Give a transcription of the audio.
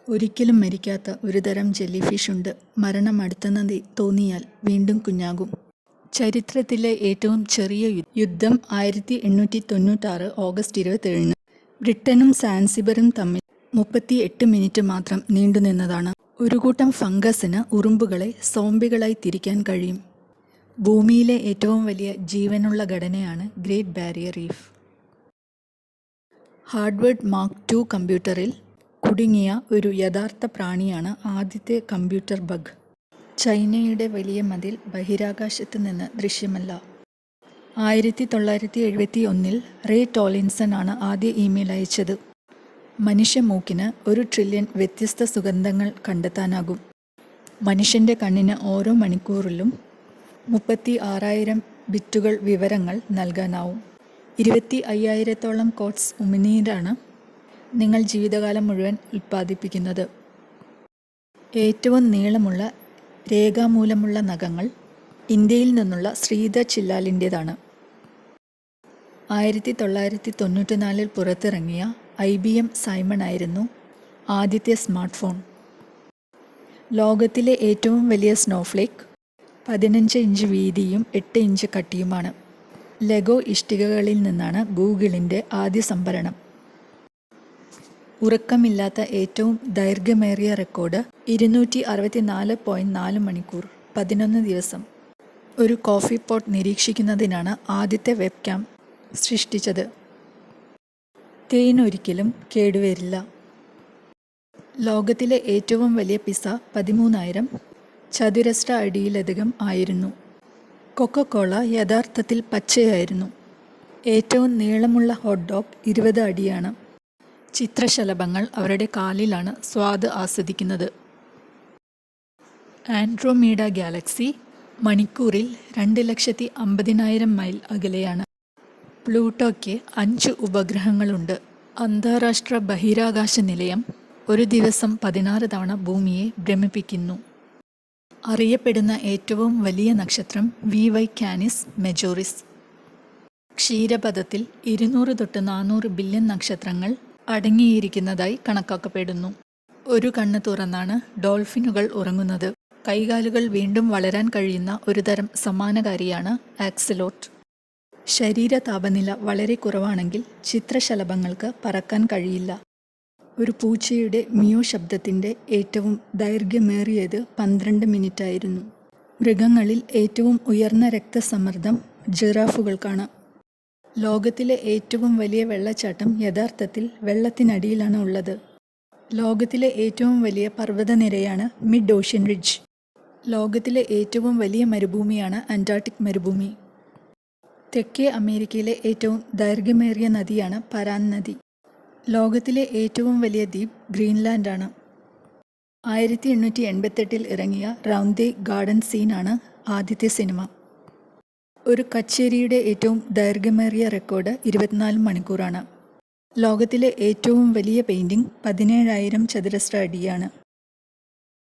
ഒരിക്കലും മരിക്കാത്ത ഒരു തരം ജെല്ലിഫിഷ് ഉണ്ട്. മരണം അടുത്തെന്ന് തോന്നിയാൽ വീണ്ടും കുഞ്ഞാകും. ചരിത്രത്തിലെ ഏറ്റവും ചെറിയ യുദ്ധം 1896 ഓഗസ്റ്റ് 27 ബ്രിട്ടനും സാൻസിബറും തമ്മിൽ 38 മിനിറ്റ് മാത്രം നീണ്ടുനിന്നതാണ്. ഒരു കൂട്ടം ഫംഗസിന് ഉറുമ്പുകളെ സോംബികളായി തിരിക്കാൻ കഴിയും. ഭൂമിയിലെ ഏറ്റവും വലിയ ജീവനുള്ള ഘടനയാണ് great barrier reef. Harvard mark II കമ്പ്യൂട്ടറിൽ കുടുങ്ങിയ ഒരു യഥാർത്ഥ പ്രാണിയാണ് ആദ്യത്തെ കമ്പ്യൂട്ടർ ബഗ്. ചൈനയുടെ വലിയ മതിൽ ബഹിരാകാശത്ത് നിന്ന് ദൃശ്യമല്ല. 1971 റേ ടോളിൻസൺ ആണ് ആദ്യ ഇമെയിൽ അയച്ചത്. മനുഷ്യമൂക്കിന് 1 ട്രില്യൺ വ്യത്യസ്ത സുഗന്ധങ്ങൾ കണ്ടെത്താനാകും. മനുഷ്യൻ്റെ കണ്ണിന് ഓരോ മണിക്കൂറിലും 36,000 ബിറ്റുകൾ വിവരങ്ങൾ നൽകാനാവും. 25,000-ഓളം കോട്സ് ഉമിനീരാണ് നിങ്ങൾ ജീവിതകാലം മുഴുവൻ ഉൽപ്പാദിപ്പിക്കുന്നത്. ഏറ്റവും നീളമുള്ള രേഖാമൂലമുള്ള നഖങ്ങൾ ഇന്ത്യയിൽ നിന്നുള്ള ശ്രീധർ ചില്ലാലിൻ്റേതാണ്. 1994 പുറത്തിറങ്ങിയ IBM സൈമൺ ആയിരുന്നു ആദ്യത്തെ സ്മാർട്ട് ഫോൺ. ലോകത്തിലെ ഏറ്റവും വലിയ സ്നോഫ്ലേക്ക് 15 ഇഞ്ച് വീതിയും 8 ഇഞ്ച് കട്ടിയുമാണ്. ലെഗോ ഇഷ്ടികകളിൽ നിന്നാണ് ഗൂഗിളിൻ്റെ ആദ്യ സംഭരണം. ഉറക്കമില്ലാത്ത ഏറ്റവും ദൈർഘ്യമേറിയ റെക്കോർഡ് 264.4 മണിക്കൂർ 11 ദിവസം. ഒരു കോഫി പോട്ട് നിരീക്ഷിക്കുന്നതിനാണ് ആദ്യത്തെ വെബ് ക്യാം സൃഷ്ടിച്ചത്. തേൻ ഒരിക്കലും കേടുവരില്ല. ലോകത്തിലെ ഏറ്റവും വലിയ പിസ്സ 13,000 ചതുരശ്ര അടിയിലധികം ആയിരുന്നു. കൊക്കക്കോള യഥാർത്ഥത്തിൽ പച്ചയായിരുന്നു. ഏറ്റവും നീളമുള്ള ഹോട്ട് ഡോഗ് 20 അടിയാണ്. ചിത്രശലഭങ്ങൾ അവരുടെ കാലിലാണ് സ്വാദ് ആസ്വദിക്കുന്നത്. ആൻഡ്രോമീഡ ഗാലക്സി മണിക്കൂറിൽ 2,50,000 മൈൽ അകലെയാണ്. പ്ലൂട്ടോയ്ക്ക് 5 ഉപഗ്രഹങ്ങളുണ്ട്. അന്താരാഷ്ട്ര ബഹിരാകാശ നിലയം ഒരു ദിവസം 16 തവണ ഭൂമിയെ ഭ്രമിപ്പിക്കുന്നു. അറിയപ്പെടുന്ന ഏറ്റവും വലിയ നക്ഷത്രം VY കാനിസ് മെജോറിസ്. ക്ഷീരപഥത്തിൽ 200 തൊട്ട് 400 ബില്യൺ നക്ഷത്രങ്ങൾ അടങ്ങിയിരിക്കുന്നതായി കണക്കാക്കപ്പെടുന്നു. ഒരു കണ്ണ് തുറന്നാണ് ഡോൾഫിനുകൾ ഉറങ്ങുന്നത്. കൈകാലുകൾ വീണ്ടും വളരാൻ കഴിയുന്ന ഒരു തരം സമാനകാരിയാണ് ആക്സലോട്ട്. ശരീര താപനില വളരെ കുറവാണെങ്കിൽ ചിത്രശലഭങ്ങൾക്ക് പറക്കാൻ കഴിയില്ല. ഒരു പൂച്ചയുടെ മിയോ ശബ്ദത്തിൻ്റെ ഏറ്റവും ദൈർഘ്യമേറിയത് 12 മിനിറ്റായിരുന്നു. മൃഗങ്ങളിൽ ഏറ്റവും ഉയർന്ന രക്തസമ്മർദ്ദം ജിറാഫുകൾക്കാണ്. ലോകത്തിലെ ഏറ്റവും വലിയ വെള്ളച്ചാട്ടം യഥാർത്ഥത്തിൽ വെള്ളത്തിനടിയിലാണ് ഉള്ളത്. ലോകത്തിലെ ഏറ്റവും വലിയ പർവ്വതനിരയാണ് മിഡ് ഓഷ്യൻ റിഡ്ജ്. ലോകത്തിലെ ഏറ്റവും വലിയ മരുഭൂമിയാണ് അന്റാർട്ടിക് മരുഭൂമി. തെക്കേ അമേരിക്കയിലെ ഏറ്റവും ദൈർഘ്യമേറിയ നദിയാണ് പരാൻ നദി. ലോകത്തിലെ ഏറ്റവും വലിയ ദ്വീപ് ഗ്രീൻലാൻഡാണ്. 1888 ഇറങ്ങിയ റൗണ്ട് ദി ഗാർഡൻ സീനാണ് ആദ്യത്തെ സിനിമ. ഒരു കച്ചേരിയുടെ ഏറ്റവും ദൈർഘ്യമേറിയ റെക്കോർഡ് 24 മണിക്കൂറാണ്. ലോകത്തിലെ ഏറ്റവും വലിയ പെയിൻറ്റിംഗ് 17,000 ചതുരശ്ര അടിയാണ്.